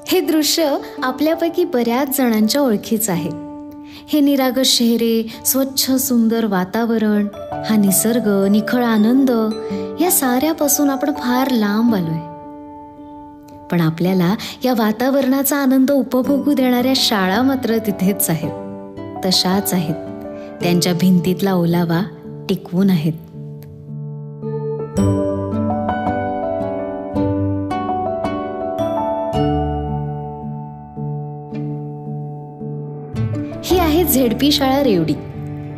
हे दृश्य आपल्यापैकी बऱ्याच जणांच्या ओळखीचं आहे. हे निरागस चेहरे, स्वच्छ सुंदर वातावरण, हा निसर्ग, निखळ आनंद, या साऱ्यापासून आपण फार लांब आलोय. पण आपल्याला या वातावरणाचा आनंद उपभोगू देणाऱ्या शाळा मात्र तिथेच आहेत, तशाच आहेत. त्यांच्या भिंतीतला ओलावा टिकवून आहेत. ही आहे झेडपी शाळा रेवडी.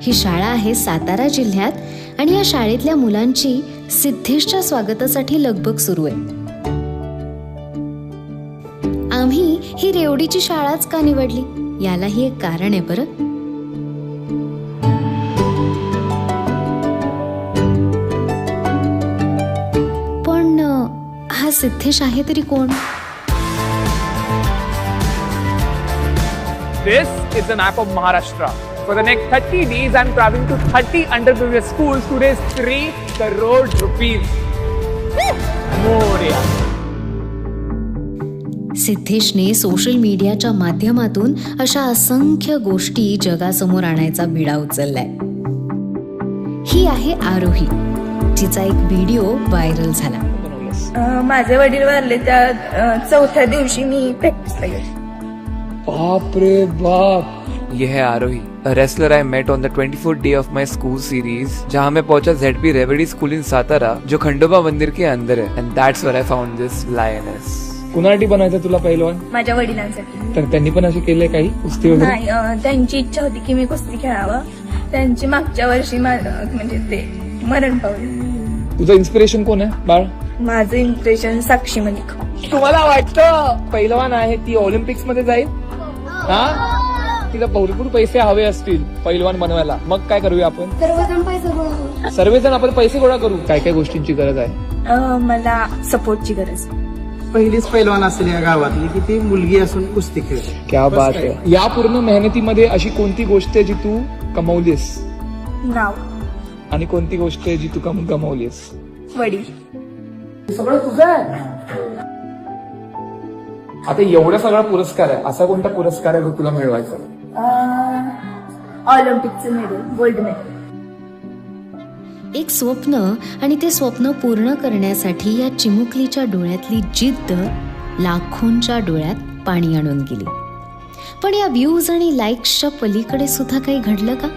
ही शाळा आहे सातारा जिल्ह्यात आणि या शाळेतल्या मुलांची सिद्धेशच्या स्वागतासाठी लगबग सुरू आहे. आम्ही ही रेवडीची शाळाच का निवडली, यालाही एक कारण आहे बरं. पण हा सिद्धेश आहे तरी कोण? This is an app of Maharashtra. For the next 30 days, I'm traveling to 30 underprivileged schools to raise 3 crore rupees. Moria. सिद्धेशने social मीडियाच्या माध्यमातून अशा असंख्य गोष्टी जगासमोर आणायचा विडा उचललाय. ही आहे आरोही, जिचा एक व्हिडिओ व्हायरल झाला. माझे वडील वारले त्या चौथ्या दिवशी मी प्रॅक्टिसला गेले. बाप रे बाप. ये है आरोही, a wrestler I met on the 24th day of my school series, जहाँ मैं पहुंचा ZP रेवडी स्कूल इन सातारा, जो खंडोबा मंदिर के अंदर है, and that's where I found this lioness. कुणासाठी बनायचं तुला पहिलवान? माझ्या वडिलांसाठी. तर त्यांनी पण असे केले काही कुस्ती वगैरे? नाही, त्यांची इच्छा होती की मी कुस्ती खेळावं. त्यांची मागच्या वर्षी म्हणजे ते मरण पावले. तुझं इन्स्पिरेशन कोण आहे बाळ? माझं इम्प्रेशन साक्षी मलिक. तुम्हाला वाटतं पहिलवान आहे ती ऑलिम्पिक्स मध्ये जाईल? हा, तिला भरपूर पैसे हवे असतील पहिलवान बनवायला, मग काय करूया आपण? सर्वजण आपण पैसे गोळा करू. काय काय गोष्टींची गरज आहे? मला सपोर्टची गरज. पहिलीच पैलवान असेल या गावातली की ती मुलगी असून कुस्ती खेळते. क्या बात आहे. या पूर्ण मेहनतीमध्ये अशी कोणती गोष्ट आहे जी तू कमावलीस? नाव. आणि कोणती गोष्ट आहे जी तू गमावलीस? वडील. सगळं तुझं आहे. आता एवढा सगळा पुरस्कार आहे, असा कोणता पुरस्कार आहे जो तुला मिळवायचा? ऑलिम्पिकचं मेडल, गोल्ड मेडल. एक स्वप्न, आणि ते स्वप्न पूर्ण करण्यासाठी या चिमुकलीच्या डोळ्यातली जिद्द लाखोंच्या डोळ्यात पाणी आणून गेली. पण या व्ह्यूज आणि लाईक्सच्या पलीकडे सुद्धा काही घडलं का?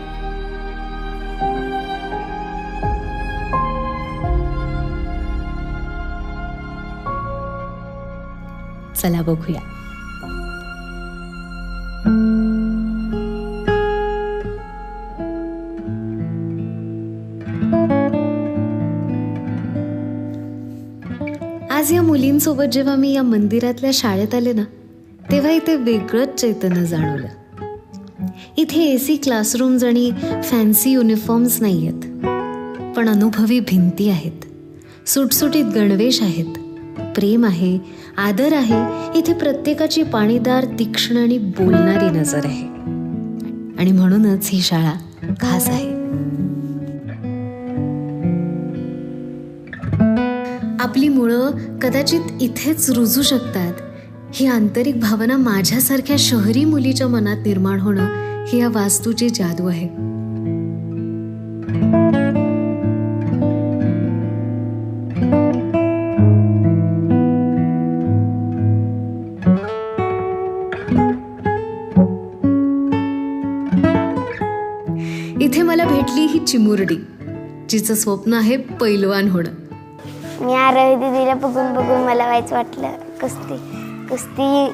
चला बघूया. आज या मुलींसोबत जेव्हा मी या मंदिरातल्या शाळेत आले ना, तेव्हा इथे वेगळंच चैतन्य जाणवलं. इथे AC क्लासरूम्स आणि फॅन्सी युनिफॉर्म्स नाही आहेत, पण अनुभवी भिंती आहेत, सुटसुटीत गणवेश आहेत, प्रेम आहे, आदर आहे. इथे प्रत्येकाची पाणीदार, तीक्ष्ण आणि बोलणारी नजर आहे. आणि म्हणूनच ही शाळा खास आहे. आपली मुळं कदाचित इथेच रुजू शकतात, ही आंतरिक भावना माझ्यासारख्या शहरी मुलीच्या मनात निर्माण होणं ही या वास्तूची जादू आहे. इथे मला भेटली ही चिमुरडी, जिचं स्वप्न आहे पैलवान होणं. मी आरोही दीदीला बघून बघून मला व्हायचं वाटलं कुस्ती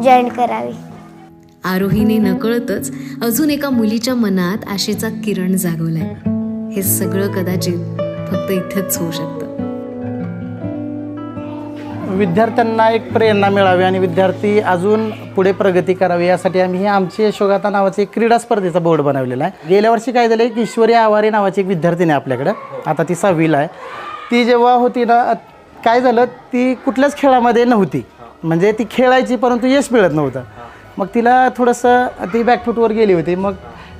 जॉईन करावी. आरोहीने नकळतच अजून एका मुलीच्या मनात आशेचा किरण जागवलाय. हे सगळं कदाचित फक्त इथेच होऊ शकतं. विद्यार्थ्यांना एक प्रेरणा मिळावी आणि विद्यार्थी अजून पुढे प्रगती करावी यासाठी आम्ही आमची यशोगाथा नावाचे क्रीडा स्पर्धेचा बोर्ड बनवलेला आहे. गेल्या वर्षी काय झालं, एक ईश्वरी आवारे नावाची एक विद्यार्थिनी आपल्याकडं, आता ती 6वीला आहे. ती जेव्हा होती ना, काय झालं, ती कुठल्याच खेळामध्ये नव्हती, म्हणजे ती खेळायची परंतु यश मिळत नव्हतं. मग तिला थोडंसं ती बॅकफूटवर गेली होती. मग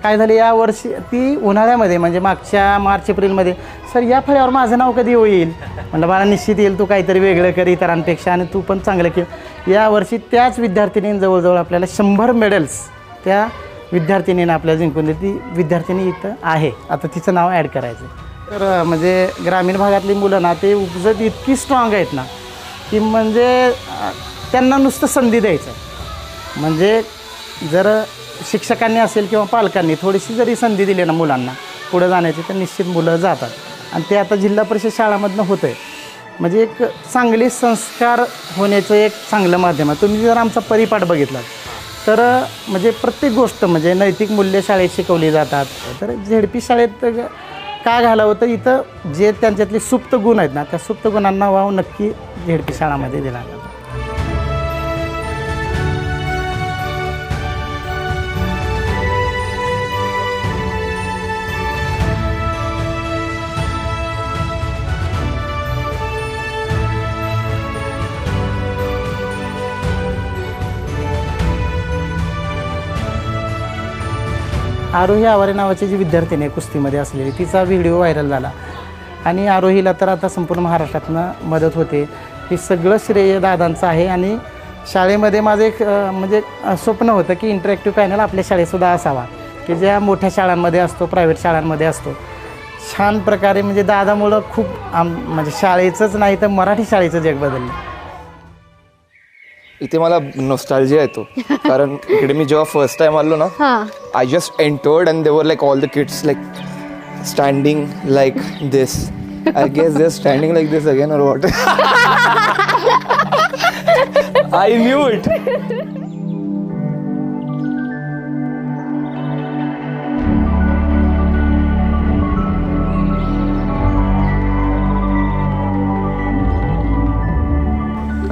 काय झालं, या वर्षी ती उन्हाळ्यामध्ये म्हणजे मागच्या मार्च एप्रिलमध्ये सर या फळ्यावर माझं नाव कधी होईल. म्हणलं मला निश्चित येईल, तू काहीतरी वेगळं कर इतरांपेक्षा आणि तू पण चांगलं केलं. यावर्षी त्याच विद्यार्थिनीने जवळजवळ आपल्याला 100 मेडल्स त्या विद्यार्थिनीने आपल्याला जिंकून दिली. ती विद्यार्थिनी इथं आहे, आता तिचं नाव ॲड करायचं. तर म्हणजे ग्रामीण भागातली मुलं ना ते उपजत इतकी स्ट्रॉंग आहेत ना की म्हणजे त्यांना नुसतं संधी द्यायचं. म्हणजे जर शिक्षकांनी असेल किंवा पालकांनी थोडीशी जरी संधी दिली ना मुलांना पुढं जाण्याची, तर निश्चित मुलं जातात. आणि ते आता जिल्हा परिषद शाळामधनं होतं आहे. म्हणजे एक चांगले संस्कार होण्याचं एक चांगलं माध्यम आहे. तुम्ही जर आमचा परिपाठ बघितला तर म्हणजे प्रत्येक गोष्ट म्हणजे नैतिक मूल्य शाळेत शिकवली जातात. तर झेडपी शाळेत का घालावं, तर इथं जे त्यांच्यातले सुप्त गुण आहेत ना त्या सुप्त गुणांना वाव नक्की झेडपी शाळामध्ये दिला जातो. आरोही आवारे नावाची जी विद्यार्थिनी आहे कुस्तीमध्ये असलेली, तिचा व्हिडिओ व्हायरल झाला आणि आरोहीला तर आता संपूर्ण महाराष्ट्रातनं मदत होते. हे सगळं श्रेय दादांचं आहे. आणि शाळेमध्ये माझं एक म्हणजे स्वप्न होतं की इंटरॅक्टिव्ह पॅनल आपल्या शाळेतसुद्धा असावा, की ज्या मोठ्या शाळांमध्ये असतो, प्रायव्हेट शाळांमध्ये असतो. छान प्रकारे म्हणजे दादामुळं खूप म्हणजे शाळेचंच नाही तर मराठी शाळेचं जग बदललं. इथे मला नॉस्टॅल्जिया येतो कारण इकडे मी जेव्हा फर्स्ट टाइम आलो ना, I just entered and there were like all the kids like standing like this. I guess they are standing like this again और व्हॉट. I knew it.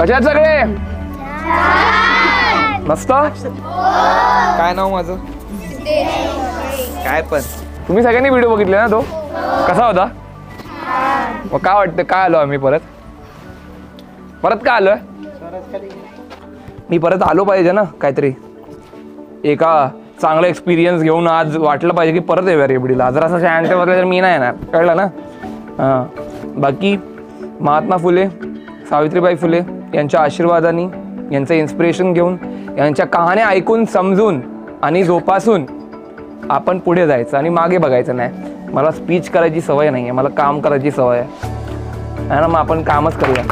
कशात सगळे मस्त. काय नाव माझं? काय पण तुम्ही सगळ्यांनी व्हिडिओ बघितले ना, तो कसा होता? मग काय वाटतं, काय आलो आम्ही परत का आलोय? मी परत आलो पाहिजे ना, काहीतरी एका चांगला एक्सपिरियन्स घेऊन. आज वाटलं पाहिजे की परत येऊया रेबडीला. जर असं शांत बसलं तर मी नाही येणार, कळलं ना. हां, बाकी महात्मा फुले, सावित्रीबाई फुले यांच्या आशीर्वादाने, यांचं इन्स्पिरेशन घेऊन, यांच्या कहाण्या ऐकून समजून आणि जोपासून आपण पुढे जायचं आणि मागे बघायचं नाही. मला स्पीच करायची सवय नाही आहे, मला काम करायची सवय आहे ना. मग आपण कामच करूया.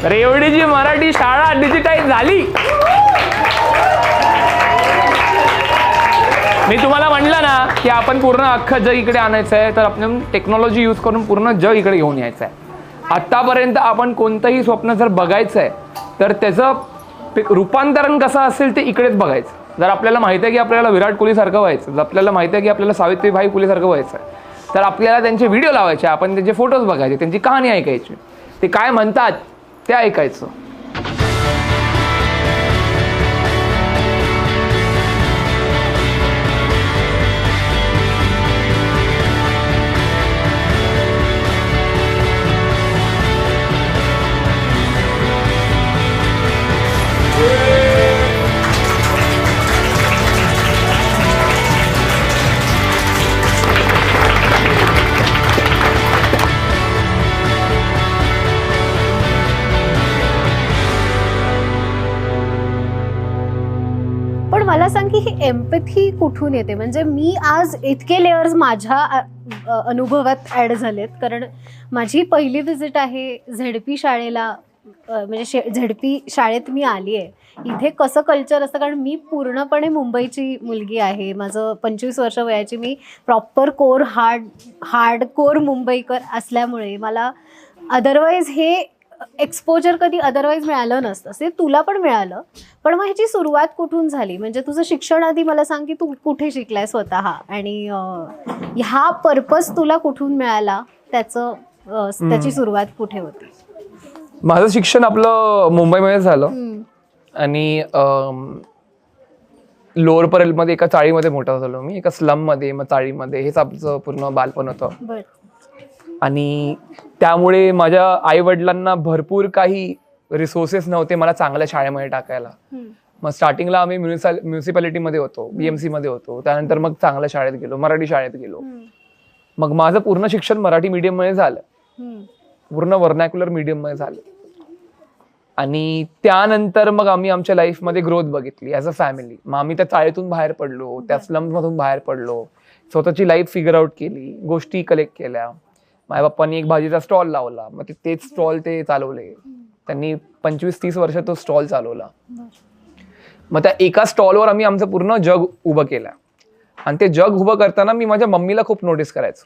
रेवडीची मराठी शाळा डिजिटाईज झाली. मी तुम्हाला म्हटलं ना की आपण पूर्ण अख्खं जग इकडे आणायचं आहे, तर आपण टेक्नॉलॉजी यूज करून पूर्ण जग इकडे घेऊन यायचं आहे. आत्तापर्यंत आपण कोणतंही स्वप्न जर बघायचं आहे तर त्याचं रूपांतरण कसं असेल ते इकडेच बघायचं. जर आपल्याला माहिती आहे की आपल्याला विराट कोहलीसारखं व्हायचं, जर आपल्याला माहिती आहे की आपल्याला सावित्रीबाई फुलेसारखं व्हायचं आहे, तर आपल्याला त्यांचे व्हिडिओ लावायचे, आपण त्यांचे फोटोज बघायचे, त्यांची कहाणी ऐकायची, ते काय म्हणतात ते ऐकायचं. मला सांग की ही एम्पॅथी कुठून येते? म्हणजे मी आज इतके लेयर्स माझ्या अनुभवात ॲड झालेत, कारण माझी पहिली व्हिजिट आहे झेडपी शाळेला. म्हणजे झेडपी शाळेत मी आली आहे. इथे कसं कल्चर असतं, कारण मी पूर्णपणे मुंबईची मुलगी आहे. माझं 25 वर्ष वयाची, मी प्रॉपर हार्ड कोर मुंबईकर असल्यामुळे मला अदरवाईज हे एक्सपोजर कधी अदरवाईज मिळालं नसतं, ते तुला पण मिळालं. पण मग ह्याची सुरुवात कुठून झाली? म्हणजे तुझं शिक्षण आधी मला सांग की तू कुठे शिकलाय स्वतः, आणि हा पर्पज तुला कुठून मिळाला, त्याची सुरुवात कुठे होती? माझं शिक्षण आपलं मुंबईमध्ये झालं आणि लोअर परेलमध्ये एका चाळीमध्ये मोठा झालो मी, एका स्लममध्ये, मग चाळीमध्ये. हेच आमचं पूर्ण बालपण होतं. आणि त्यामुळे माझ्या आई वडिलांना भरपूर काही रिसोर्सेस नव्हते मला चांगल्या शाळेमध्ये टाकायला. मग स्टार्टिंगला आम्ही म्युन्सिपॅलिटीमध्ये होतो, BMC मध्ये होतो. त्यानंतर मग चांगल्या शाळेत गेलो, मराठी शाळेत गेलो. मग माझं पूर्ण शिक्षण मराठी मीडियम मध्ये झालं, पूर्ण व्हर्नॅक्युलर मीडियम मध्ये झालं. आणि त्यानंतर मग आम्ही आमच्या लाईफमध्ये ग्रोथ बघितली ॲज अ फॅमिली. मग आम्ही त्या चाळीतून बाहेर पडलो, त्या स्लम्समधून बाहेर पडलो, स्वतःची लाईफ फिगर आउट केली, गोष्टी कलेक्ट केल्या. माझ्या पप्पांनी एक भाजीचा स्टॉल लावला, मग तेच स्टॉल ते चालवले. त्यांनी 25-30 वर्ष तो स्टॉल चालवला. मग त्या एका स्टॉलवर आम्ही आमचं पूर्ण जग उभं केलं. आणि ते जग उभं करताना मी माझ्या मम्मीला खूप नोटीस करायचो.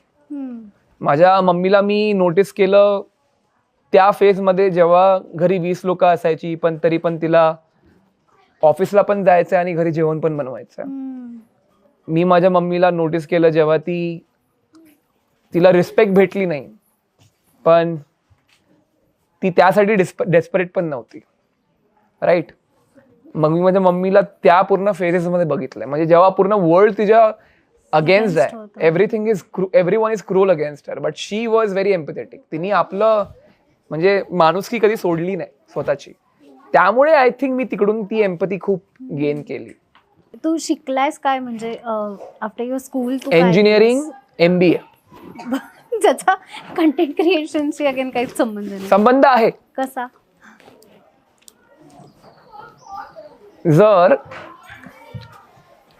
माझ्या मम्मीला मी नोटीस केलं त्या फेजमध्ये, जेव्हा घरी 20 लोक असायची, पण तरी पण तिला ऑफिसला पण जायचं आणि घरी जेवण पण बनवायचं. मी माझ्या मम्मीला नोटीस केलं जेव्हा तिला रिस्पेक्ट भेटली नाही, पण ती त्यासाठी डेस्परेट पण नव्हती, राईट. मग मी माझ्या मम्मीला त्या पूर्ण फेजेसमध्ये बघितलंय. म्हणजे जेव्हा पूर्ण वर्ल्ड तिच्या अगेन्स्ट आहे, everyone is cruel against her, but she was very empathetic. तिने आपलं म्हणजे माणुसकी कधी सोडली नाही स्वतःची. त्यामुळे आय थिंक मी तिकडून ती एम्पॅथी खूप गेन केली. तू शिकलायस काय, म्हणजे after your school? Engineering, MBA. ज्याचा कंटेंट क्रिएशनशी अगेन काहीच संबंध आहे. कसा? जर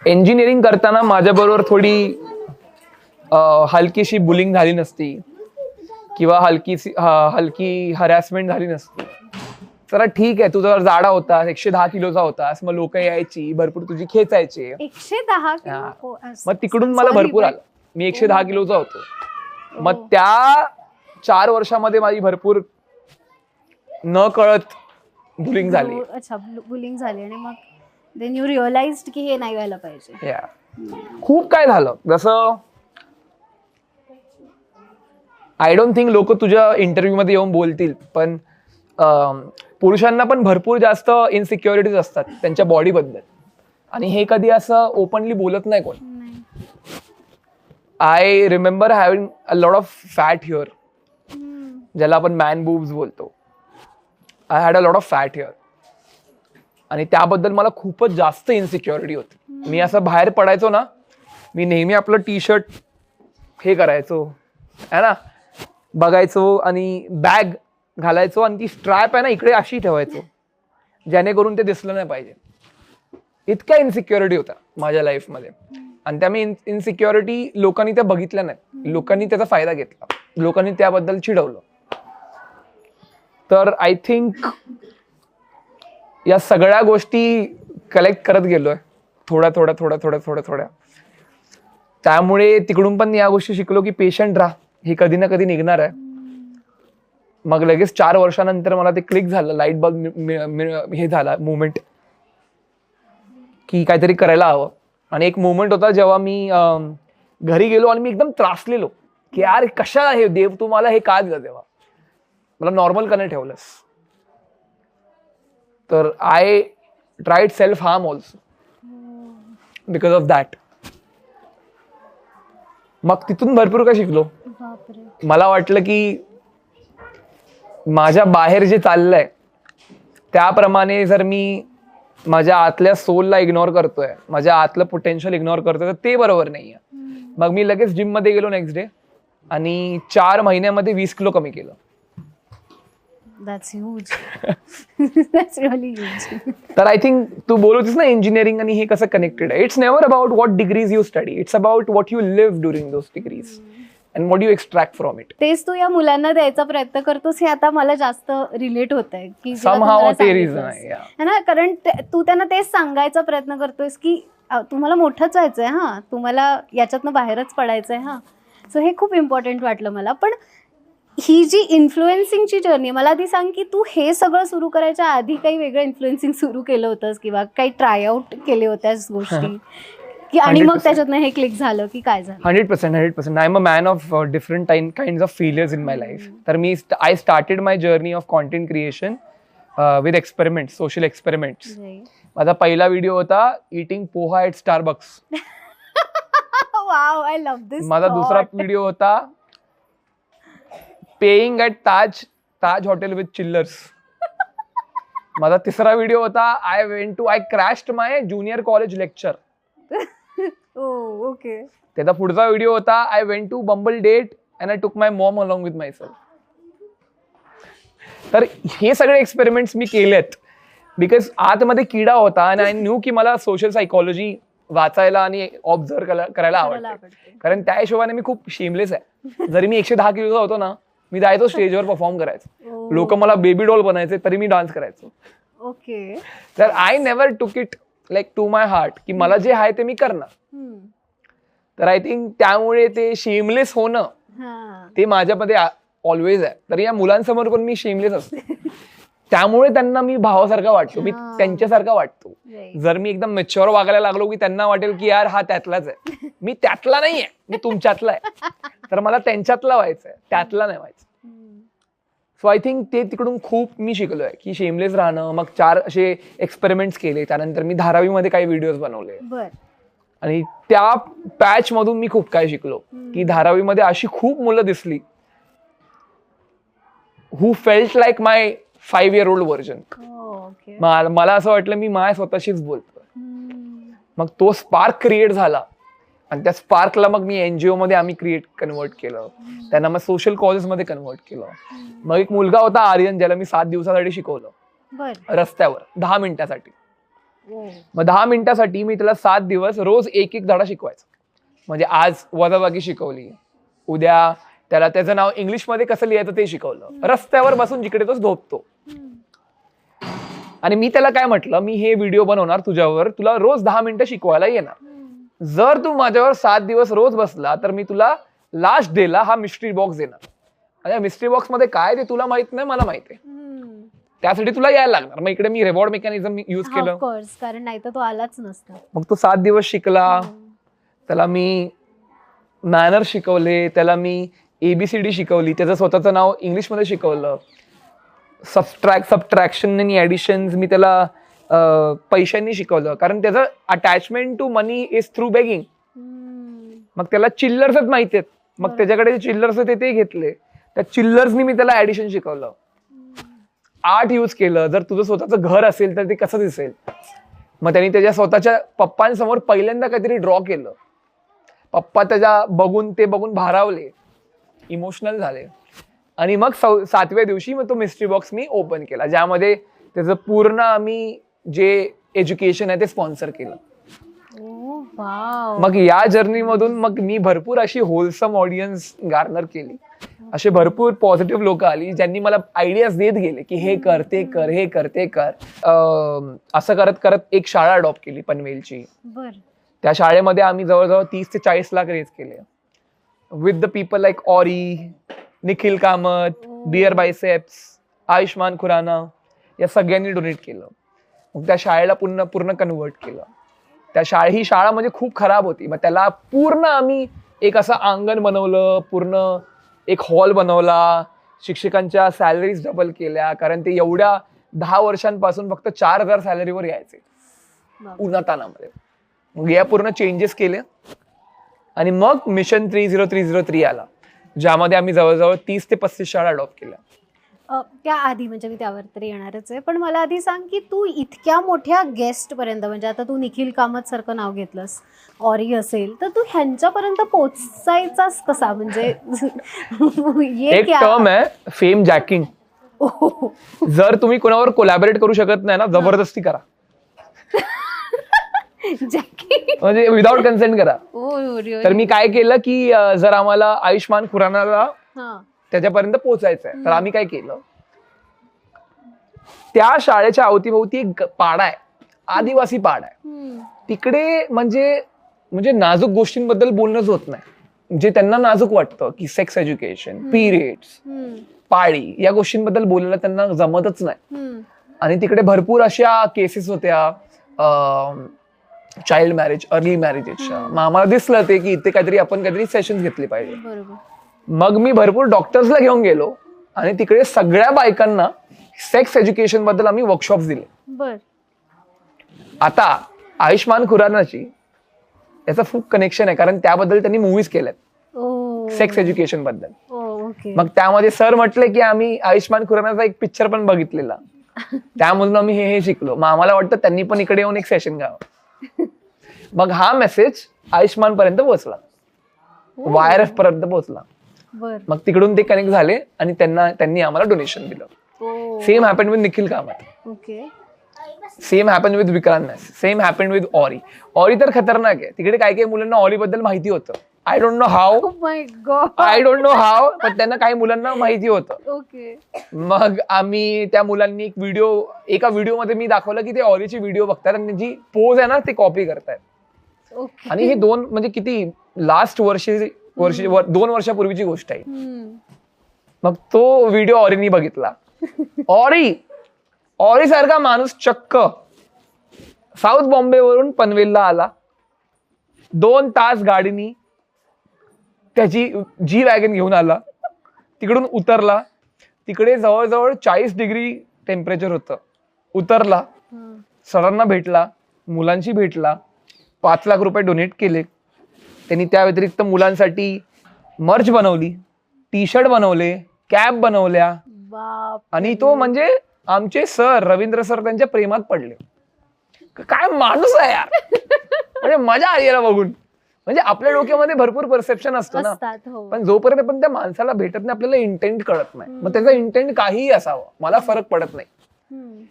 इंजिनिअरिंग करताना माझ्याबरोबर थोडी हलकीशी बुलिंग झाली नसती किंवा हलकी हरॅसमेंट झाली नसती, तर ठीक आहे, तू जर जाडा होतास, 110 किलोचा होतास, मग लोक यायची, भरपूर तुझी खेचायचे. 110 किलो? मग तिकडून मला भरपूर आलं. मी 110 किलोचा होतो. मग त्या 4 वर्षामध्ये माझी भरपूर न कळत बुलिंग झाली. अच्छा, बुलिंग झाली. आणि मग देन यू रिअलाइज्ड की हे नाही व्हायला पाहिजे. खूप काय झालं. जसं आय डोंट थिंक लोक तुझ्या इंटरव्ह्यू मध्ये येऊन बोलतील, पण पुरुषांना पण भरपूर जास्त इनसिक्युरिटीज असतात त्यांच्या बॉडीबद्दल, आणि हे कधी असं ओपनली बोलत नाही कोण. I remember having a lot of fat here, ज्याला आपण मॅन बूब्स बोलतो. I had a lot of fat here, आणि त्याबद्दल मला खूपच जास्त इनसिक्युरिटी होती. मी असं बाहेर पडायचो ना, मी नेहमी आपलं टी-शर्ट हे करायचो है ना, बघायचो, आणि बॅग घालायचो, आणि ती स्ट्रॅप आहे ना इकडे अशी ठेवायचो, जेणेकरून ते दिसलं नाही पाहिजे. इतका इनसिक्युरिटी होता माझ्या लाईफमध्ये. आणि त्या मी इनसिक्युरिटी लोकांनी त्या बघितल्या नाहीत, लोकांनी त्याचा फायदा घेतला, लोकांनी त्याबद्दल चिडवलं. तर आय थिंक या सगळ्या गोष्टी कलेक्ट करत गेलोय थोड्या. त्यामुळे तिकडून पण या गोष्टी शिकलो की पेशंट राहा, ही कधी ना कधी निघणार आहे. मग लगेच 4 वर्षानंतर मला ते क्लिक झालं, लाईट बल्ब हे झाला मुवमेंट, की काहीतरी करायला हवं. आणि एक मुवमेंट होता जेव्हा मी घरी गेलो आणि मी एकदम त्रासलेलो की यार कशाला हे देव, तू मला हे का दिलं, तेव्हा मला नॉर्मल का नाही ठेवलंस. तर I tried self harm also because of that. मग तिथून भरपूर काय शिकलो. मला वाटलं की माझ्या बाहेर जे चाललंय त्याप्रमाणे जर मी माझ्या आतल्या सोलला इग्नोर करतोय, माझ्या आतलं पोटेन्शियल इग्नोर करतोय, तर ते बरोबर नाहीये. मग मी लगेच जिम मध्ये गेलो नेक्स्ट डे, आणि 4 महिन्यामध्ये 20 किलो कमी केलं. That's huge. That's really huge. तर आय थिंक तू बोलतोस ना इंजिनिअरिंग आणि हे कसं कनेक्टेड आहे. It's never about what degrees you study, it's about what you live during those degrees and what you extract from it. तेच तू या मुलांना द्यायचा प्रयत्न करतोस, हे आता मला जास्त रिलेट होत आहे की somehow ते reason आहे ना, कारण तू त्यांना तेच सांगायचा प्रयत्न करतोयस की तुम्हाला मोठंच व्हायचंय, हा तुम्हाला याच्यातनं बाहेरच पडायचंय. हा, सो हे खूप इम्पॉर्टंट वाटलं मला. पण ही जी इन्फ्लुएन्सिंगची जर्नी, मला आधी सांग की तू हे सगळं सुरू करायच्या आधी काही वेगळं इन्फ्लुएन्सिंग सुरू केलं होतंस किंवा काही ट्रायआउट केले होत्यास गोष्टी की, आणि मग 100%. त्याच्यातनं हे क्लिक झालं की काय झालं? 100%. I am a man of different kind of failures in my life. तर I started my journey of content creation with experiments, social experiments. माझा पहिला व्हिडिओ होता eating poha at Starbucks. Wow, I love this. माझा दुसरा video होता paying at Taj hotel with चिल्लर्स. माझा तिसरा व्हिडिओ होता I crashed my junior college lecture. Okay. त्याचा पुढचा व्हिडिओ होता I went to Bumble date and I took my Maugham along with my self. तर हे सगळे एक्सपेरिमेंट्स मी केलेत बिकॉज आतमध्ये किडा होता आणि आय न्यू की मला सोशल सायकॉलॉजी वाचायला आणि ऑब्झर्व करायला आवडते. कारण त्या हिशोबाने मी खूप शेमलेस आहे. जरी मी 110 किलोचा होतो ना, मी जायचो स्टेजवर परफॉर्म करायचो. लोक मला बेबी डॉल बनायचे तरी मी डान्स करायचो. ओके. तर I never took it like to my heart की मला जे आहे ते मी करणार. तर आय थिंक त्यामुळे ते शेमलेस होणं ते माझ्यामध्ये ऑलवेज आहे. तर या मुलांसमोर पण मी शेमलेस असतो. त्यामुळे त्यांना मी भावासारखा वाटतो, मी त्यांच्यासारखा वाटतो. जर मी एकदम मॅच्युअर वागायला लागलो की त्यांना वाटेल की यार हा त्यातलाच आहे. मी त्यातला नाहीये, मी तुमच्यातला आहे. तर मला त्यांच्यातला व्हायचंय, त्यातला नाही व्हायचं. सो आय थिंक ते तिकडून खूप मी शिकलोय की शेमलेस राहणं. मग 4 असे एक्सपेरिमेंट्स केले. त्यानंतर मी धारावीमध्ये काही व्हिडिओज बनवले आणि त्या पॅच मधून मी खूप काय शिकलो की धारावीमध्ये अशी खूप मुलं दिसली हू फेल्ट लाईक माय 5 year old व्हर्जन. मला असं वाटलं मी माझ्या स्वतःशीच बोलतोय. मग तो स्पार्क क्रिएट झाला आणि त्या स्पार्कला मग मी NGO मध्ये आम्ही कन्वर्ट केलं. त्यांना मग सोशल कॉजेसमध्ये कन्वर्ट केलं. मग एक मुलगा होता आर्यन, ज्याला मी 7 दिवसासाठी शिकवलं रस्त्यावर 10 मिनिटासाठी. मग 10 मिनिटासाठी मी त्याला 7 दिवस रोज एक धडा शिकवायचा. म्हणजे आज वजाबाकी शिकवली, उद्या त्याला त्याचं नाव इंग्लिशमध्ये कसं लिहायचं ते शिकवलं. रस्त्यावर बसून जिकडे तो झोपतो. आणि मी त्याला काय म्हटलं, मी हे व्हिडिओ बनवणार तुझ्यावर, तुला रोज 10 मिनिटं शिकवायला येणार. जर तू माझ्यावर 7 दिवस रोज बसला तर मी तुला लास्ट डेला हा मिस्ट्री बॉक्स देणार. आणि मिस्ट्री बॉक्स मध्ये काय ते तुला माहित नाही, मला माहित आहे. त्यासाठी तुला यायला लागणार. मग इकडे मी रिवॉर्ड मेकॅनिझम युज केलं, कारण नाही तर तो आलाच नसता. मग तो 7 दिवस शिकला. त्याला मी मॅनर शिकवले, त्याला मी ABCD शिकवली, त्याचं स्वतःचं नाव इंग्लिशमध्ये शिकवलं. सबट्रॅक्शन आणि ऍडिशन्स मी त्याला पैशांनी शिकवलं. कारण त्याचं attachment to money is through begging. मग त्याला चिल्लर्सच माहिती आहेत. मग त्याच्याकडे जे चिल्लर्स होते ते घेतले. त्या चिल्लर्सनी मी त्याला ऍडिशन शिकवलं. आर्ट यूज केलं. जर तुझं स्वतःचं घर असेल तर ते कसं दिसेल. मग त्यांनी त्याच्या स्वतःच्या पप्पांसमोर पहिल्यांदा काहीतरी ड्रॉ केलं. पप्पा त्याच्या बघून भारावले, इमोशनल झाले. आणि मग 7व्या दिवशी मग तो मिस्ट्री बॉक्स मी ओपन केला, ज्यामध्ये त्याचं पूर्ण आम्ही जे एज्युकेशन आहे ते स्पॉन्सर केलं. मग या जर्नी मधून मग मी भरपूर अशी होलसम ऑडियन्स गार्नर केली. असे भरपूर पॉझिटिव्ह लोक आली ज्यांनी मला आयडियाज देत गेले की हे कर, ते कर, हे कर, ते कर. असं करत करत एक शाळा अडॉप्ट केली पनवेलची. त्या शाळेमध्ये आम्ही जवळजवळ 30 ते 40 लाख रेज केले with the people like Orry, Nikhil Kamath, Beer Biceps, Ayushmann Khurrana, या सगळ्यांनी डोनेट केलं. मग त्या शाळेला पूर्ण कन्वर्ट केलं. ही शाळा म्हणजे खूप खराब होती. मग त्याला पूर्ण आम्ही एक असं अंगण बनवलं, पूर्ण एक हॉल बनवला, शिक्षकांच्या सॅलरीज डबल केल्या. कारण ते एवढ्या 10 वर्षांपासून फक्त 4,000 सॅलरीवर यायचे उन्हातानामध्ये. मग या पूर्ण चेंजेस केले. आणि मग मिशन 30303 आला, ज्यामध्ये आम्ही जवळजवळ 30 ते 35 शाळा अडॉप्ट केल्या. त्याआधी म्हणजे मी त्यावर तरी येणारच आहे, पण मला आधी सांग की तू इतक्या मोठ्या गेस्ट पर्यंत, म्हणजे आता तू निखिल कामत सारखं नाव घेतलंस, ऑरी असेल, तर तू ह्यांच्यापर्यंत पोहोचायचास कसा? म्हणजे एक टर्म आहे फेम जॅकिंग. जर तुम्ही कोणावर कोलॅबोरेट करू शकत नाही ना, जबरदस्ती करा. म्हणजे विदाउट कन्सेंट करा. तर मी काय केलं की जर आम्हाला आयुष्मान खुरानाला त्याच्यापर्यंत पोहोचायचंय, तर आम्ही काय केलं, त्या शाळेच्या अवतीभोवती एक पाडा आहे, आदिवासी पाडा आहे. तिकडे म्हणजे नाजूक गोष्टींबद्दल बोलणंच होत नाही. जे त्यांना नाजूक वाटतं की सेक्स एज्युकेशन, पिरियड्स, पाळी या गोष्टींबद्दल बोलायला त्यांना जमतच नाही. आणि तिकडे भरपूर अशा केसेस होत्या चाइल्ड मॅरेज, अर्ली मॅरेजेसच्या. मग आम्हाला दिसलं ते की इथे आपण काहीतरी सेशन्स घेतले पाहिजे. मग मी भरपूर डॉक्टर्सला घेऊन गेलो आणि तिकडे सगळ्या बायकांना सेक्स एज्युकेशन बद्दल आम्ही वर्कशॉप्स दिले. आता आयुष्मान खुरानाची याचं खूप कनेक्शन आहे, कारण त्याबद्दल त्यांनी मूव्हीज केल्यात सेक्स एज्युकेशन बद्दल. मग त्यामध्ये सर म्हटले की आम्ही आयुष्मान खुरानाचा एक पिक्चर पण बघितलेला, त्यामधून आम्ही हे शिकलो. मग आम्हाला वाटतं त्यांनी पण इकडे येऊन एक सेशन घ्यावं. मग हा मेसेज आयुष्मान पर्यंत पोहोचला, YRF पर्यंत पोहोचला. मग तिकडून ते कनेक्ट झाले आणि त्यांनी आम्हाला डोनेशन दिलं. Same happen with Nikhil Kamath, same happen with Vikrant Massey, same happen with Orry. Orry तर खतरनाक आहे. तिकडे काही मुलांना ऑरी बद्दल माहिती होतं. आय डोंट नो हाव, पण त्यांना काही मुलांना माहिती होतं. मग आम्ही त्या मुलांनी एका व्हिडिओमध्ये मी दाखवलं की ते ऑरीची व्हिडिओ बघतात आणि त्यांची पोज आहे ना ते कॉपी करतायत. आणि हे म्हणजे किती लास्ट 2 वर्षापूर्वीची गोष्ट आहे. मग तो व्हिडिओ ऑरीनी बघितला. ऑरी सारखा माणूस चक्क साऊथ बॉम्बे वरून पनवेलला आला, 2 तास गाडीनी त्याची जी वॅगन घेऊन आला, तिकडून उतरला. तिकडे जवळजवळ 40 डिग्री टेम्परेचर होतं. उतरला, सरांना भेटला, मुलांशी भेटला, 5 लाख रुपये डोनेट केले त्यांनी. त्या व्यतिरिक्त मुलांसाठी मर्च बनवली, टी-शर्ट बनवले, कॅप बनवल्या. आणि तो म्हणजे आमचे सर रवींद्र सर त्यांच्या प्रेमात पडले. काय माणूस आहे यार, म्हणजे मजा आली याला बघून. म्हणजे आपल्या डोक्यामध्ये भरपूर परसेप्शन असतं ना, पण जोपर्यंत पण त्या माणसाला भेटत नाही आपल्याला इंटेंट कळत नाही. मग त्याचा इंटेंट काहीही असावं, मला फरक पडत नाही.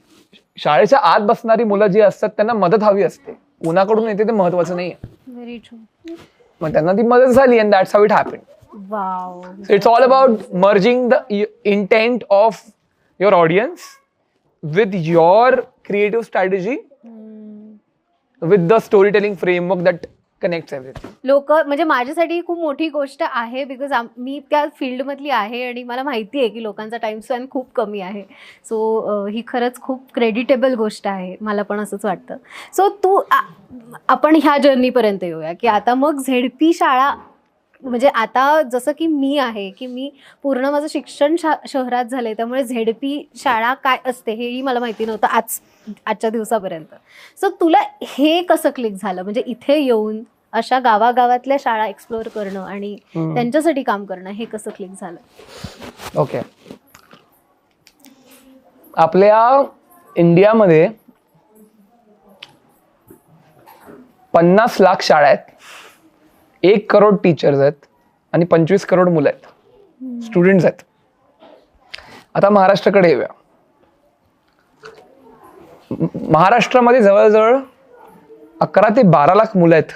शाळेच्या आत बसणारी मुलं जी असतात त्यांना मदत हवी असते, कुणाकडून येते ते महत्वाचं नाहीये. मग त्यांना ती मदत झाली and that's how it happened. So it's all about merging the intent of your audience with your creative strategy, with the storytelling framework that connects everything. लोक म्हणजे माझ्यासाठी खूप मोठी गोष्ट आहे, बिकॉज मी त्या फील्डमधली आहे आणि मला माहिती आहे की लोकांचा टाइम स्पॅन खूप कमी आहे. सो ही खरंच खूप क्रेडिटेबल गोष्ट आहे, मला पण असंच वाटतं. सो आपण ह्या जर्नीपर्यंत येऊया की आता मग झेडपी शाळा, म्हणजे आता जसं की मी आहे की मी पूर्ण माझं शिक्षण शहरात झालंय, त्यामुळे झेडपी शाळा काय असते हेही मला माहिती नव्हतं आजच्या दिवसापर्यंत. सो तुला हे कसं क्लिक झालं, म्हणजे इथे येऊन अशा गावागावातल्या शाळा एक्सप्लोअर करणं आणि त्यांच्यासाठी काम करणं, हे कसं क्लिक झालं? ओके, आपल्या इंडियामध्ये 50 लाख शाळा आहेत, 1 करोड टीचर्स आहेत आणि 25 करोड मुलं आहेत, स्टुडंट्स आहेत. आता महाराष्ट्राकडे येऊया. महाराष्ट्रामध्ये जवळजवळ 11 ते 12 लाख मुलं आहेत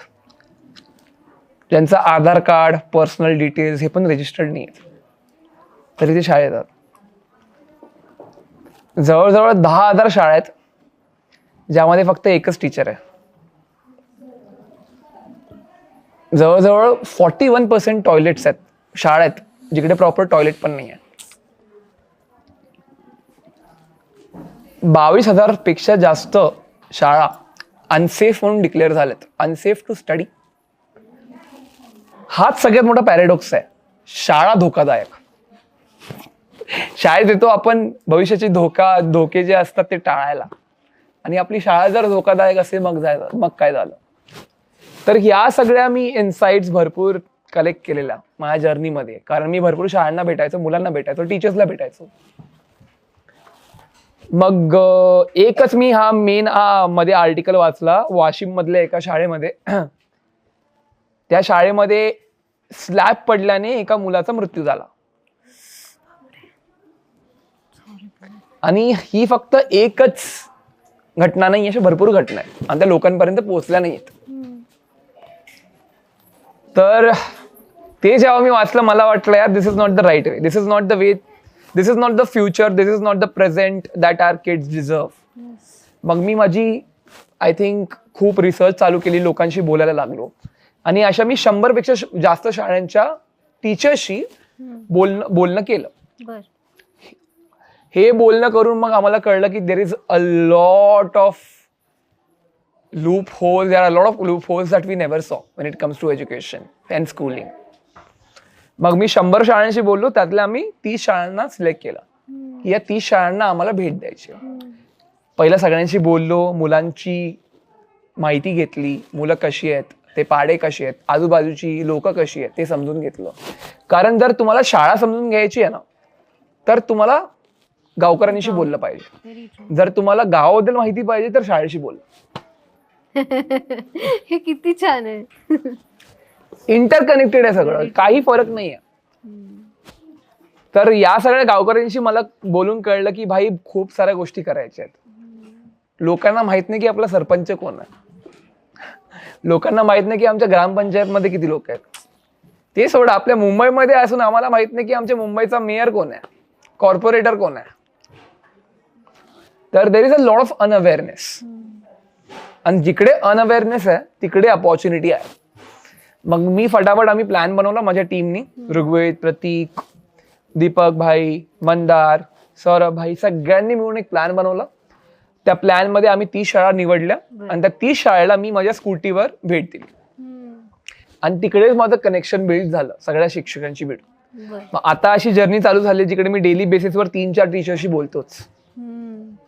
ज्यांचं आधार कार्ड, पर्सनल डिटेल्स हे पण रजिस्टर्ड नाही आहेत, तरी ते शाळेत येतात. जवळजवळ 10,000 शाळा आहेत ज्यामध्ये फक्त एकच टीचर आहे. जवळजवळ 41% टॉयलेट्स आहेत, शाळा आहेत जिकडे प्रॉपर टॉयलेट पण नाही आहे. 22,000 पेक्षा जास्त शाळा अनसेफ म्हणून डिक्लेअर झाल्यात, अनसेफ टू स्टडी. हाच सगळ्यात मोठा पॅराडॉक्स आहे. शाळा धोकादायक. शाळेत येतो आपण भविष्याचे धोके जे असतात ते टाळायला, आणि आपली शाळा जर धोकादायक असेल मग काय झालं. तर ह्या सगळ्या मी इन्साइट्स भरपूर कलेक्ट केलेल्या माझ्या जर्नीमध्ये, कारण मी भरपूर शाळांना भेटायचो, मुलांना भेटायचो, टीचर्सला भेटायचो. मग एकच मी हा मेन मध्ये आर्टिकल वाचला वाशिम मधल्या एका शाळेमध्ये. त्या शाळेमध्ये स्लॅब पडल्याने एका मुलाचा मृत्यू झाला, आणि ही फक्त एकच घटना नाही, अशा भरपूर घटना आहेत आणि त्या लोकांपर्यंत पोहोचल्या नाहीत. तर ते जेव्हा मी वाचलं मला वाटलं यार, this is not the right way, this is not the way, this is not the future, this is not the present that our kids deserve. मग मी माझी आय थिंक खूप रिसर्च चालू केली, लोकांशी बोलायला लागलो, आणि अशा मी 100 पेक्षा जास्त शाळांच्या टीचर्सशी बोलणं केलं. बर. हे बोलणं करून मग आम्हाला कळलं की there is a lot of loopholes, there are lot of loopholes that we never saw when it comes to education and schooling. मग मी 100 शाळांशी बोललो, त्यातल्या आम्ही 30 शाळांना सिलेक्ट केलं की या 30 शाळांना आम्हाला भेट द्यायची. पहिला सगळ्यांशी बोललो, मुलांची माहिती घेतली, मुलं कशी आहेत, ते पाडे कशी आहेत, आजूबाजूची लोक कशी आहेत ते समजून घेतलं. कारण जर तुम्हाला शाळा समजून घ्यायची आहे ना, तर तुम्हाला गावकऱ्यांशी बोललं पाहिजे. जर तुम्हाला गावाबद्दल माहिती पाहिजे तर शाळेशी बोल. हे किती छान आहे. इंटरकनेक्टेड आहे सगळं, काही फरक नाही आहे. तर या सगळ्या गावकऱ्यांशी मला बोलून कळलं की भाई खूप साऱ्या गोष्टी करायच्या आहेत. लोकांना माहित नाही की आपला सरपंच कोण आहे, लोकांना माहित नाही की आमच्या ग्रामपंचायत मध्ये किती लोक आहेत. ते सोडा, आपल्या मुंबईमध्ये असून आम्हाला माहित नाही की आमच्या मुंबईचा मेयर कोण आहे, कॉर्पोरेटर कोण आहे. तर there is a lot of unawareness, आणि जिकडे अनअवेअरनेस आहे तिकडे अपॉर्च्युनिटी आहे. मग मी फटाफट आम्ही प्लॅन बनवला माझ्या टीमनी, ऋग्वेद, प्रतीक, दीपक भाई, मंदार, सौरभ भाई, सगळ्यांनी मिळून एक प्लॅन बनवला. त्या प्लॅन मध्ये आम्ही 30 शाळा निवडल्या आणि त्या 30 शाळेला मी माझ्या स्कूटीवर भेट दिली. आणि तिकडेच माझं कनेक्शन बिल्ड झालं सगळ्या शिक्षकांची भेटून. मग आता अशी जर्नी चालू झाली जिकडे मी डेली बेसिसवर 3-4 टीचरशी बोलतोच,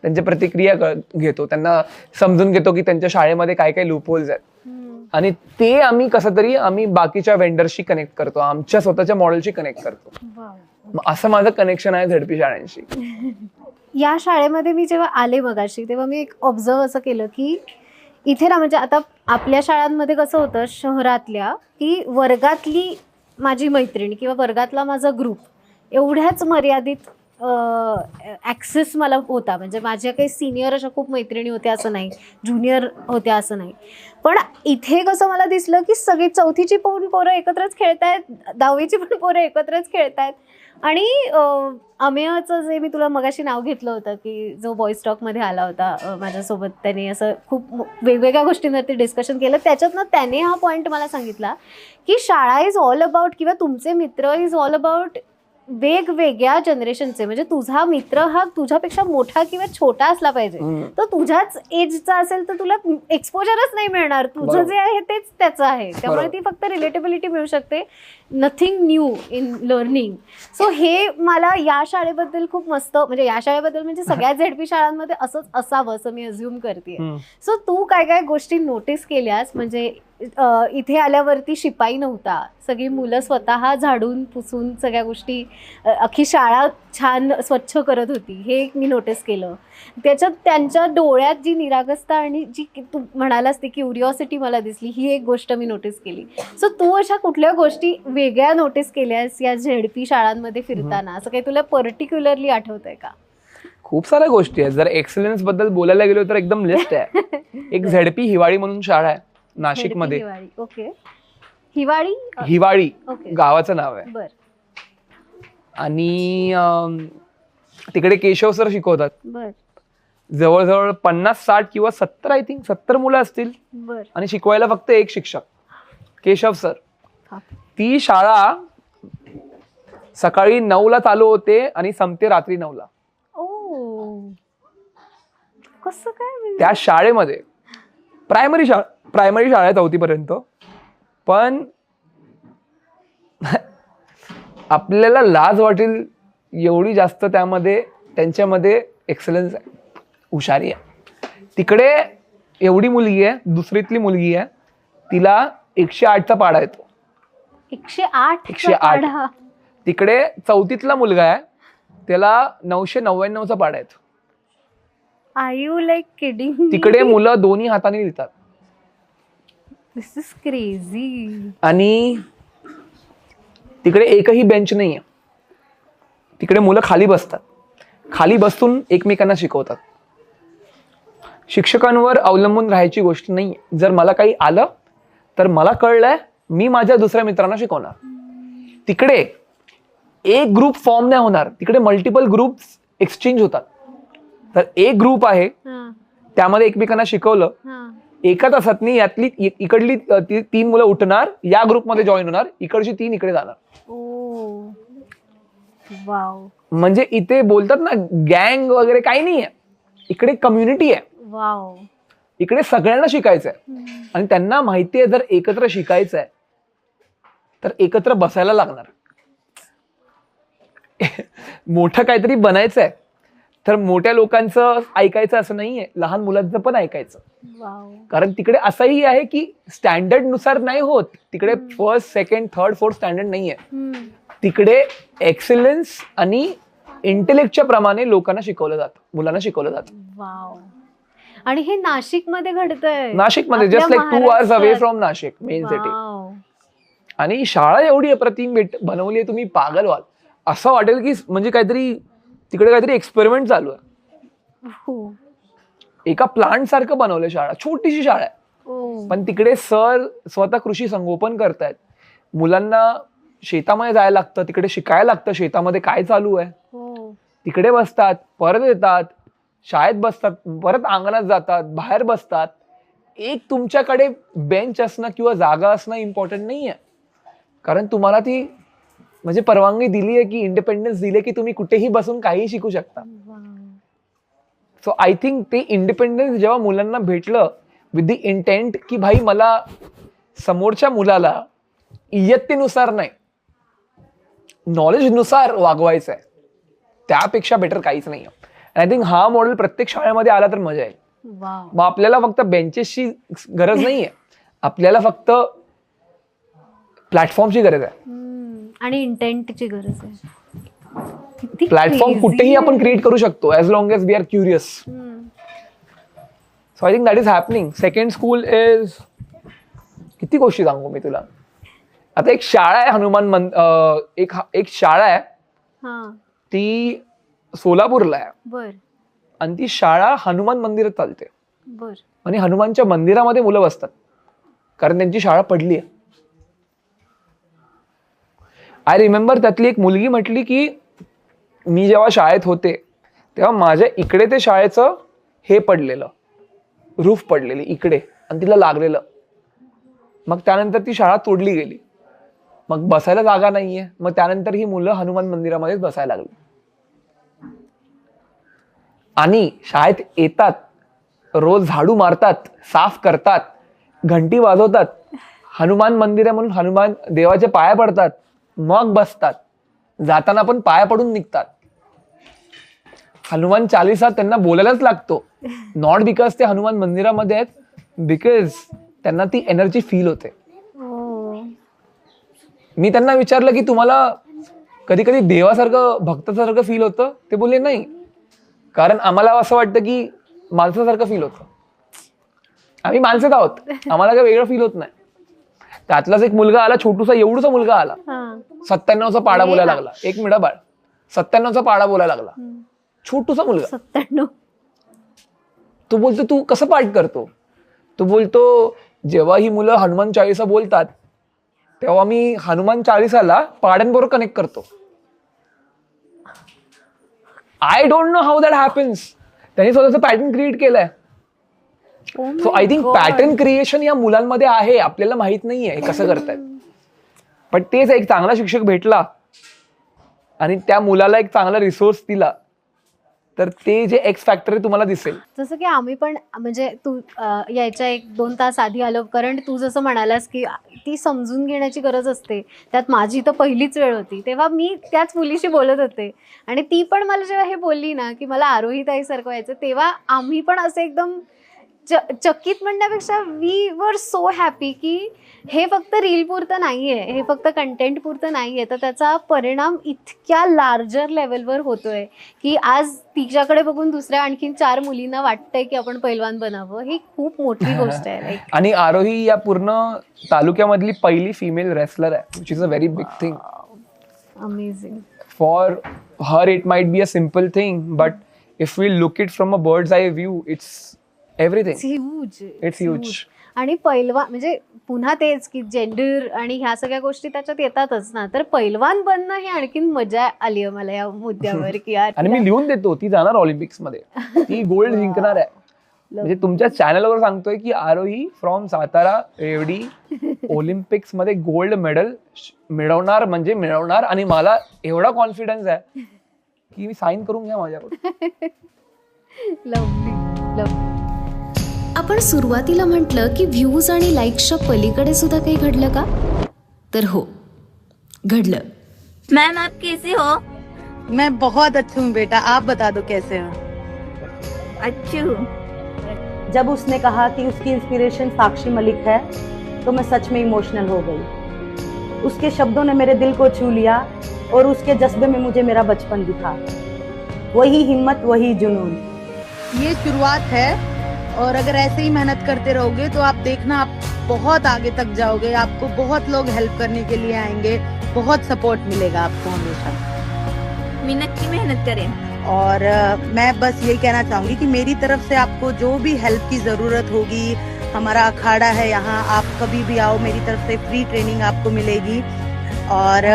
त्यांच्या प्रतिक्रिया घेतो, त्यांना समजून घेतो की त्यांच्या शाळेमध्ये काय काय लूपहोल्स आहेत, आणि ते आम्ही कसं तरी आम्ही बाकीच्या वेंडर्सशी कनेक्ट करतो, आमच्या स्वतःच्या मॉडेलशी कनेक्ट करतो. मग असं माझं कनेक्शन आहे झेडपी शाळांशी. या शाळेमध्ये मी जेव्हा आले मगाशी तेव्हा मी एक ऑब्झर्व असं केलं की इथे ना, म्हणजे आता आपल्या शाळांमध्ये कसं होतं शहरातल्या, की वर्गातली माझी मैत्रिणी किंवा वर्गातला माझा ग्रुप एवढ्याच मर्यादित ॲक्सेस मला होता. म्हणजे माझ्या काही सिनियर अशा खूप मैत्रिणी होत्या असं नाही, ज्युनियर होत्या असं नाही. पण इथे कसं मला दिसलं की सगळी 4थीची पण पोरं एकत्रच खेळतायत, 10वीची पण पोरं एकत्रच खेळतायत. आणि अमेयचं जे मी तुला मगाशी नाव घेतलं होतं की जो बॉईज टॉकमध्ये आला होता माझ्यासोबत, त्याने असं खूप वेगवेगळ्या गोष्टींवरती डिस्कशन केलं. त्याच्यातनं त्याने हा पॉईंट मला सांगितला की शाळा इज ऑल अबाउट, किंवा तुमचे मित्र इज ऑल अबाउट वेगवेगळ्या जनरेशनचे. म्हणजे तुझा मित्र हा तुझ्यापेक्षा मोठा किंवा छोटा असला पाहिजे, तो तुझ्याच एजचा असेल तर तुला एक्सपोजरच नाही मिळणार. तुझं जे आहे तेच त्याचं आहे, त्यामुळे ती फक्त रिलेटेबिलिटी मिळू शकते, nothing new in learning. So हे मला या शाळेबद्दल खूप मस्त, म्हणजे या शाळेबद्दल म्हणजे सगळ्या झेडपी शाळांमध्ये असंच असावं असं मी अज्युम करते. सो तू काय काय गोष्टी नोटीस केल्यास? म्हणजे इथे आल्यावरती शिपाई नव्हता, सगळी मुलं स्वतः झाडून पुसून सगळ्या गोष्टी, अख्खी शाळा छान स्वच्छ करत होती, हे एक मी नोटीस केलं. त्याच्यात त्यांच्या डोळ्यात जी निरागसता आणि जी तू म्हणालास ती क्युरिओसिटी मला दिसली, ही एक गोष्ट मी नोटीस केली. सो तू अशा कुठल्या गोष्टी वेगळ्या नोटीस केल्यास या झेडपी शाळांमध्ये फिरताना? असं काही तुला पर्टिक्युलरली आठवतंय का? खूप साऱ्या गोष्टी आहेत. जर एक्सलन्स बद्दल बोलायला गेलो तर एकदम लिस्ट आहे. एक झेडपी हिवाळी म्हणून शाळा आहे नाशिकमध्ये. ओके, हिवाळी, हिवाळी ओके, गावाचं नाव आहे. बर. आणि तिकडे केशव सर शिकवतात. बर. जवळजवळ 50-60 किंवा 70, आय थिंक 70 मुलं असतील. बर. आणि शिकवायला फक्त एक शिक्षक, केशव सर. ती शाळा सकाळी 9ला चालू होते आणि संपते रात्री 9ला. कसं काय? त्या शाळेमध्ये प्रायमरी शाळा आहे 4थी पर्यंत, पण आपल्याला लाज वाटेल एवढी जास्त त्यामध्ये त्यांच्यामध्ये एक्सलन्स आहे, हुशारी आहे. तिकडे एवढी मुलगी आहे, दुसरीतली मुलगी आहे, तिला 108चा पाढा येतो. 108. तिकडे 4थीतला मुलगा आहे, त्याला 999चा पाढा येतो. Are you like kidding me? तिकडे मुलं दोन्ही हाताने लिहितात. This is crazy. आणि तिकडे एकही बेंच नाही आहे. तिकडे मुलं खाली बसतात, खाली बसून एकमेकांना शिकवतात. शिक्षकांवर अवलंबून राहायची गोष्ट नाही. जर मला काही आलं तर मला कळलंय, मी माझ्या दुसऱ्या मित्रांना शिकवणार. तिकडे एक ग्रुप फॉर्म नाही होणार, तिकडे मल्टिपल ग्रुप एक्सचेंज होतात. तर एक ग्रुप आहे, त्यामध्ये एकमेकांना शिकवलं एका तासातनी यातली इकडली 3 मुलं उठणार, या ग्रुपमध्ये जॉईन होणार, इकडची 3 इकडे जाणार. ओ वाव म्हणजे इथे बोलतात ना गँग वगैरे काही नाहीये, इकडे कम्युनिटी आहे. वाव. इकडे सगळ्यांना शिकायचंय आणि त्यांना माहितीये जर एकत्र शिकायचंय तर एकत्र बसायला लागणार. मोठं काहीतरी बनायचंय तर मोठ्या लोकांचं ऐकायचं असं नाहीये, लहान मुलांचं पण ऐकायचं. वाव. कारण तिकडे असंही आहे की स्टँडर्ड नुसार नाही होत, तिकडे first second third fourth standard नाहीये. तिकडे एक्सलन्स आणि इंटेलेक्टच्या प्रमाणे लोकांना शिकवलं जातं, मुलांना शिकवलं जातं. वाव. आणि हे नाशिक मध्ये घडतंय. नाशिकमध्ये just like 2 hours away from Nashik main city. आणि शाळा एवढी अप्रतिम बनवली आहे, तुम्ही पागल व्हाल. असं वाटेल की म्हणजे तिकडे काहीतरी एक्सपेरिमेंट चालू आहे. एका प्लांट सारखं बनवलंय शाळा, छोटीशी शाळा आहे पण तिकडे सर स्वतः कृषी संगोपन करतायत. मुलांना शेतामध्ये जायला लागतं, तिकडे शिकायला लागतं शेतामध्ये काय चालू आहे. तिकडे बसतात, परत येतात, शाळेत बसतात, परत अंगणात जातात, बाहेर बसतात. एक तुमच्याकडे बेंच असणं किंवा जागा असणं इम्पॉर्टंट नाहीये, कारण तुम्हाला ती म्हणजे परवानगी दिली आहे की इंडिपेंडन्स दिले की तुम्ही कुठेही बसून काहीही शिकू शकता. सो आय थिंक ते इंडिपेंडन्स जेव्हा मुलांना भेटलं विथ द इंटेंट की भाई मला समोरच्या मुलाला इयत्तेनुसार नाही नॉलेजनुसार वागवायचं आहे, त्यापेक्षा बेटर काहीच नाही. आय थिंक हा मॉडेल प्रत्येक शाळेमध्ये आला तर मजा येईल. मग आपल्याला फक्त बेंचेसची गरज नाहीये, आपल्याला फक्त प्लॅटफॉर्मची गरज आहे आणि इंटेंटची गरज आहे. प्लॅटफॉर्म कुठेही आपण क्रिएट करू शकतो as long as we are curious. So I think that is happening. Second school is, किती गोष्टी सांगू मी तुला. आता एक शाळा आहे हनुमान एक शाळा आहे ती सोलापूरला आहे. बर. आणि ती शाळा हनुमान मंदिरात चालते. बर. आणि हनुमानच्या मंदिरामध्ये मुलं बसतात कारण त्यांची शाळा पडली आहे. आय रिमेंबर त्यातली एक मुलगी म्हटली की मी जेव्हा शाळेत होते तेव्हा माझ्या इकडे ते शाळेचं हे पडलेलं, रूफ पडलेली इकडे आणि तिला लागलेलं. मग त्यानंतर ती शाळा तोडली गेली, मग बसायला जागा नाहीये, मग त्यानंतर ही मुलं हनुमान मंदिरामध्येच बसायला लागली. आणि शाळेत येतात, रोज झाडू मारतात, साफ करतात, घंटी वाजवतात, हनुमान मंदिर आहे म्हणून हनुमान देवाच्या पाया पडतात, मग बसतात, जाताना पण पाया पडून निघतात. हनुमान चालीसा त्यांना बोलायलाच लागतो, नॉट बिकॉज ते हनुमान मंदिरामध्ये आहेत, बिकॉज त्यांना ती एनर्जी फील होते. मी त्यांना विचारलं की तुम्हाला कधी कधी देवासारखं भक्तासारखं फील होतं? ते बोलले नाही, कारण आम्हाला असं वाटतं की माणसासारखं फील होतं, आम्ही माणसंच आहोत, आम्हाला काही वेगळं फील होत नाही. त्यातलाच एक मुलगा आला, छोटूसा एवढूसा मुलगा आला, 97चा पाडा बोलायला लागला. एक मिनिट बाळ, 97चा पाडा बोलायला लागला, छोटूसा मुलगा. 97. तो बोलतो तू कसं पाठ करतो? तो बोलतो जेव्हा ही मुलं हनुमान चाळीसा बोलतात तेव्हा मी हनुमान चाळीसाला पाड्यांबरोबर कनेक्ट करतो. I don't know how that happens. त्यांनी स्वतःचं पॅटर्न क्रिएट केलंय. So I think pattern creation या मुलांमध्ये आहे, आपल्याला माहित नाहीये कसं करतायत. पण तेच एक चांगला शिक्षक भेटला आणि त्या मुलाला एक चांगला रिसोर्स दिला तर ते जे एक्स फॅक्टर आहे तुम्हाला दिसेल. जसं की आम्ही पण म्हणजे तू यायच्या 1-2 तास आधी आलो, कारण तू जसं म्हणालास की ती समजून घेण्याची गरज असते, त्यात माझी तर पहिलीच वेळ होती. तेव्हा मी त्याच मुलीशी बोलत होते आणि ती पण मला जेव्हा हे बोलली ना की मला आरोही ताईसारखं व्हायचं, तेव्हा आम्ही पण असे एकदम चकित म्हणण्यापेक्षा वी वर सो हॅपी की हे फक्त रील पुरतं नाहीये, हे फक्त कंटेंट पुरतं नाहीये, तर त्याचा परिणाम इतक्या लार्जर लेवलवर होतोय की आज तिच्याकडे बघून दुसऱ्या आणखीन 4 मुलींना वाटतंय की आपण पैलवान बनावं. ही खूप मोठी गोष्ट आहे. आणि आरोही या पूर्ण तालुक्यामधली पहिली फिमेल रेसलर आहे, which is a very big thing. Amazing. For her it might be a simple thing, but if we look it from a bird's eye view, it's everything. It's huge. आणि पैलवान म्हणजे पुन्हा तेच की gender आणि ह्या सगळ्या गोष्टी त्याच्यात येतातच ना, तर पैलवान बनणं ही आणखीन मजा आली आहे मला या मुद्द्यावर की यार. आणि मी लिहून देतो ती जाणार ऑलिम्पिक्स मध्ये, ती गोल्ड जिंकणार आहे. म्हणजे तुमच्या चॅनलवर सांगतोय की आरोही फ्रॉम सातारा रेवडी ऑलिम्पिक्स मध्ये गोल्ड मेडल मिळवणार म्हणजे मिळवणार, आणि मला एवढा कॉन्फिडन्स आहे की मी साईन करून घ्या माझ्याकडून. आपण सुरुवातीला म्हटलं की व्ह्यूज आणि लाईक्सच्या पलीकडे सुद्धा काही घडलं का? तर हो, घडलं. मैम आप कैसे हो? मैं बहुत अच्छी हूँ बेटा, आप बता दो कैसे हो? अच्छी हूँ. जब उसने कहा कि उसकी इंस्पिरेशन साक्षी मलिक है तो मैं सच में इमोशनल हो गई. उसके शब्दों ने मेरे दिल को छू लिया और उसके जज्बे में मुझे मेरा बचपन दिखा. वही हिम्मत, वही जुनून. ये शुरुआत है और अगर ऐसे ही मेहनत करते रहोगे तो आप देखना आप बहुत आगे तक जाओगे. आपको बहुत लोग हेल्प करने के लिए आएंगे, बहुत सपोर्ट मिलेगा आपको हमेशा. मी नक्की मेहनत करेन. और मैं बस यही कहना चाहूँगी कि मेरी तरफ से आपको जो भी हेल्प की ज़रूरत होगी, हमारा अखाड़ा है यहाँ, आप कभी भी आओ, मेरी तरफ से फ्री ट्रेनिंग आपको मिलेगी. और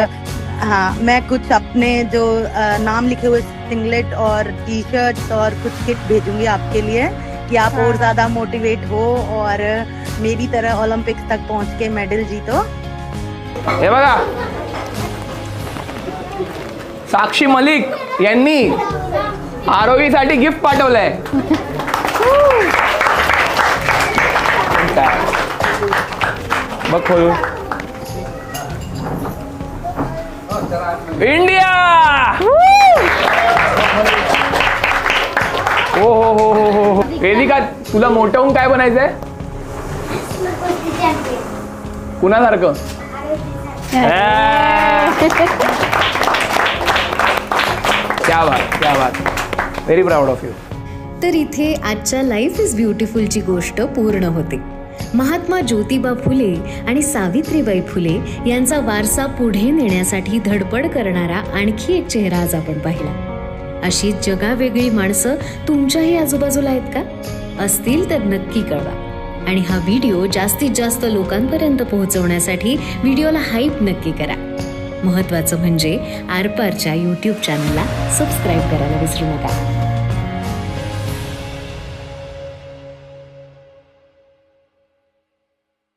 हाँ, मैं कुछ अपने जो नाम लिखे हुए सिंगलेट और टी शर्ट्स और कुछ किट भेजूंगी आपके लिए कि आप और ज़्यादा मोटिवेट हो और मेरी तरह ओलंपिक्स तक पहुँच के मेडल जीतो. हे बघा, साक्षी मलिक यांनी आरोहीसाठी गिफ्ट पाठवलंय. काय बघ खोलून. इंडिया. हो हो हो हो हो. वेदिका, तुला मोठं होऊन काय बनायचंय? कुणासारखं? क्या बात, क्या बात. Very proud of you. तर इथे आजच्या लाईफ इज ब्युटिफुलची गोष्ट पूर्ण होते. महात्मा ज्योतिबा फुले आणि सावित्रीबाई फुले यांचा वारसा पुढे नेण्यासाठी धडपड करणारा आणखी एक चेहरा आज आपण पाहिला. अशीच जगावेगळी माणसं तुमच्याही आजूबाजूला आहेत का? असतील तर नक्की कळवा. आणि हा व्हिडिओ जास्तीत जास्त लोकांपर्यंत पोहोचवण्यासाठी व्हिडिओला हाईप नक्की करा. महत्त्वाचं म्हणजे आरपारच्या यूट्यूब चॅनलला सबस्क्राईब करायला विसरू नका.